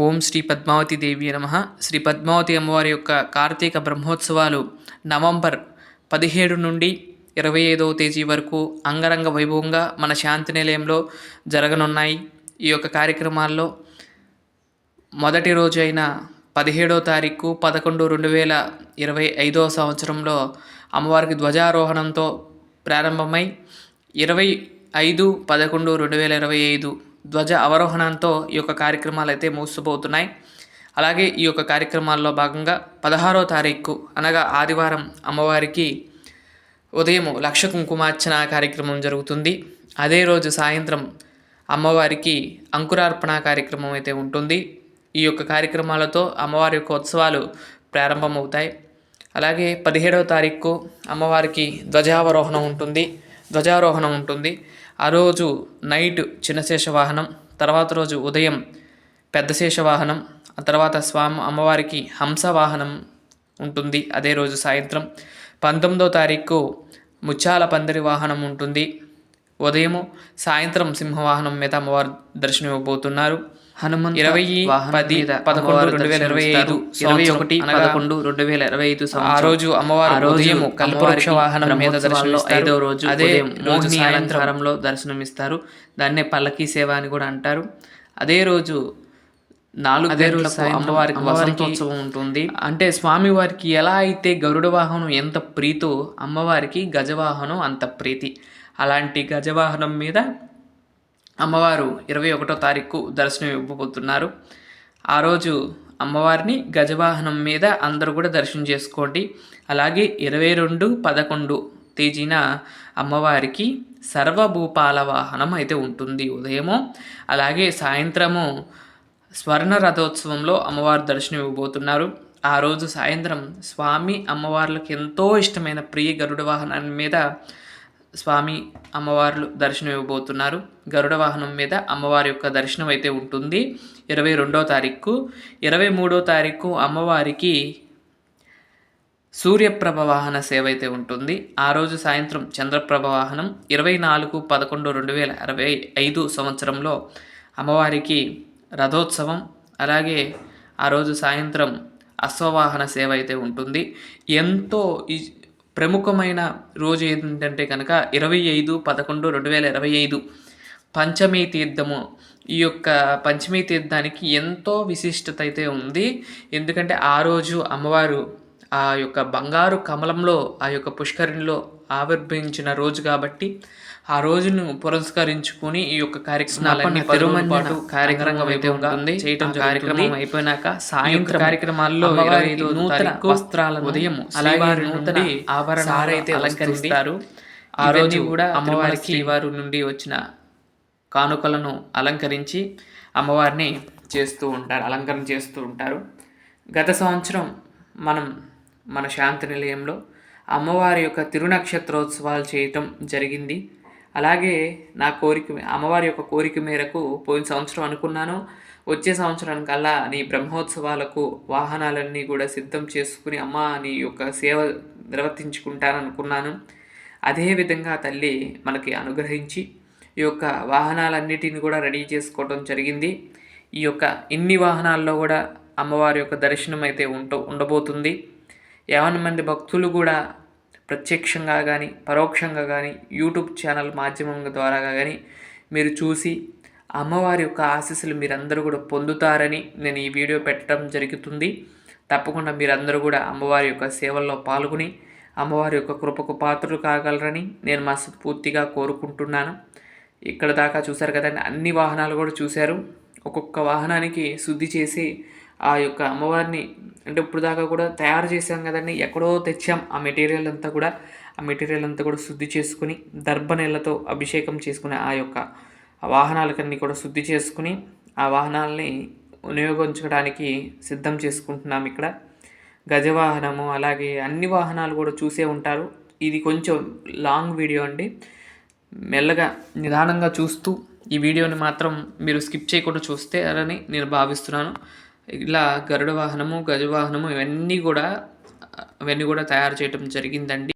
ఓం శ్రీ పద్మావతి దేవి నమః. శ్రీ పద్మావతి అమ్మవారి యొక్క కార్తీక బ్రహ్మోత్సవాలు నవంబర్ 17 నుండి 25వ తేదీ వరకు అంగరంగ వైభవంగా మన శాంతి నిలయంలో జరగనున్నాయి. ఈ యొక్క కార్యక్రమాల్లో మొదటి రోజు అయిన 17వ తారీఖు 11/2025 సంవత్సరంలో అమ్మవారికి ధ్వజారోహణంతో ప్రారంభమై 25/11/2025 ధ్వజ అవరోహణంతో ఈ యొక్క కార్యక్రమాలు అయితే ముగిసిపోతున్నాయి. అలాగే ఈ యొక్క కార్యక్రమాల్లో భాగంగా 16వ తారీఖు అనగా ఆదివారం అమ్మవారికి ఉదయం లక్ష కుంకుమార్చన కార్యక్రమం జరుగుతుంది. అదే రోజు సాయంత్రం అమ్మవారికి అంకురార్పణ కార్యక్రమం అయితే ఉంటుంది. ఈ యొక్క కార్యక్రమాలతో అమ్మవారి యొక్క ఉత్సవాలు ప్రారంభమవుతాయి. అలాగే 17వ తారీఖు అమ్మవారికి ధ్వజారోహణం ఉంటుంది. ఆ రోజు నైట్ చిన్న శేషవాహనం, తర్వాత రోజు ఉదయం పెద్ద శేషవాహనం, ఆ తర్వాత అమ్మవారికి హంసవాహనం ఉంటుంది. అదే రోజు సాయంత్రం 19వ తారీఖు ముత్యాల పందిరి వాహనం ఉంటుంది. ఉదయము సాయంత్రం సింహవాహనం మీద అమ్మవారు దర్శనం ఇవ్వబోతున్నారు. హనుమంతు 20/10/2025 ఆ రోజు అమ్మవారు ఉదయం కల్పవృక్ష వాహనం మీద దర్శనమిస్తారు. 5వ రోజు అదే రోజు సాయంత్రంలో దర్శనమిస్తారు. దాన్నే పల్లకీ సేవ అని కూడా అంటారు. అదే రోజు 4 గంటలకు అమ్మవారికి వసంతోత్సవం ఉంటుంది. అంటే స్వామివారికి ఎలా అయితే గరుడ వాహనం ఎంత ప్రీతో అమ్మవారికి గజవాహనం అంత ప్రీతి. అలాంటి గజవాహనం మీద అమ్మవారు 21వ తారీఖు దర్శనం ఇవ్వబోతున్నారు. ఆ రోజు అమ్మవారిని గజవాహనం మీద అందరూ కూడా దర్శనం చేసుకోండి. అలాగే 22/11 తేదీన అమ్మవారికి సర్వభూపాల వాహనం అయితే ఉంటుంది ఉదయము. అలాగే సాయంత్రము స్వర్ణ రథోత్సవంలో అమ్మవారు దర్శనం ఇవ్వబోతున్నారు. ఆ రోజు సాయంత్రం స్వామి అమ్మవార్లకు ఎంతో ఇష్టమైన ప్రియ గరుడ వాహనం మీద స్వామి అమ్మవార్లు దర్శనం ఇవ్వబోతున్నారు. గరుడ వాహనం మీద అమ్మవారి యొక్క దర్శనం అయితే ఉంటుంది 22వ తారీఖు. 23వ తారీఖు అమ్మవారికి సూర్యప్రభ వాహన సేవ అయితే ఉంటుంది. ఆ రోజు సాయంత్రం చంద్రప్రభ వాహనం. 24/11/2025 సంవత్సరంలో అమ్మవారికి రథోత్సవం. అలాగే ఆ రోజు సాయంత్రం అశ్వవాహన సేవ అయితే ఉంటుంది. ఎంతో ప్రముఖమైన రోజు ఏంటంటే కనుక 25/11/2025 పంచమీ తీర్థము. ఈ యొక్క పంచమీ తీర్థానికి ఎంతో విశిష్టత అయితే ఉంది. ఎందుకంటే ఆ రోజు అమ్మవారు ఆ యొక్క బంగారు కమలంలో ఆ యొక్క పుష్కరిణిలో ఆవిర్భవించిన రోజు కాబట్టి ఆ రోజును పురస్కరించుకుని ఈ యొక్క కార్యక్రమాలన్నీ కార్యక్రమం అయితే ఉంటుంది. కార్యక్రమం అయిపోయినాక సాయంత్రం కార్యక్రమాల్లో నూతన వస్త్రాలను ఉదయం అలాగే నూతన ఆభరణాలు అయితే అలంకరిస్తారు. ఆ రోజు కూడా అమ్మవారికి శ్రీవారి నుండి వచ్చిన కానుకలను అలంకరించి అమ్మవారిని అలంకరణ చేస్తూ ఉంటారు. గత సంవత్సరం మన శాంతి నిలయంలో అమ్మవారి యొక్క తిరునక్షత్రోత్సవాలు చేయటం జరిగింది. అలాగే అమ్మవారి యొక్క కోరిక మేరకు పోయిన సంవత్సరం అనుకున్నాను, వచ్చే సంవత్సరానికల్లా నీ బ్రహ్మోత్సవాలకు వాహనాలన్నీ కూడా సిద్ధం చేసుకుని అమ్మ నీ యొక్క సేవ నిర్వర్తించుకుంటాననుకున్నాను. అదేవిధంగా తల్లి మనకి అనుగ్రహించి ఈ యొక్క వాహనాలన్నిటిని కూడా రెడీ చేసుకోవడం జరిగింది. ఈ యొక్క ఇన్ని వాహనాల్లో కూడా అమ్మవారి యొక్క దర్శనం అయితే ఉండబోతుంది. 50 మంది భక్తులు కూడా ప్రత్యక్షంగా కానీ పరోక్షంగా కానీ యూట్యూబ్ ఛానల్ మాధ్యమం ద్వారా కానీ మీరు చూసి అమ్మవారి యొక్క ఆశీస్సులు మీరందరూ కూడా పొందుతారని నేను ఈ వీడియో పెట్టడం జరుగుతుంది. తప్పకుండా మీరందరూ కూడా అమ్మవారి యొక్క సేవల్లో పాల్గొని అమ్మవారి యొక్క కృపకు పాత్రలు కాగలరని నేను మనస్ఫూర్తిగా కోరుకుంటున్నాను. ఇక్కడ దాకా చూశారు కదండి, అన్ని వాహనాలు కూడా చూశారు. ఒక్కొక్క వాహనానికి శుద్ధి చేసి ఆ యొక్క అమ్మవారిని అంటే ఇప్పుడు దాకా కూడా తయారు చేసాం కదండి, ఎక్కడో తెచ్చాం ఆ మెటీరియల్ అంతా కూడా శుద్ధి చేసుకుని దర్భనీళ్ళతో అభిషేకం చేసుకుని ఆ యొక్క వాహనాలకన్నీ కూడా శుద్ధి చేసుకుని ఆ వాహనాలని వినియోగించడానికి సిద్ధం చేసుకుంటున్నాం. ఇక్కడ గజవాహనము అలాగే అన్ని వాహనాలు కూడా చూసే ఉంటారు. ఇది కొంచెం లాంగ్ వీడియో అండి, మెల్లగా నిదానంగా చూస్తూ ఈ వీడియోని మాత్రం మీరు స్కిప్ చేయకుండా చూస్తే అని నేను భావిస్తున్నాను. ఇలా గరుడ వాహనము గజవాహనము ఇవన్నీ కూడా తయారు చేయటం జరిగిందండి.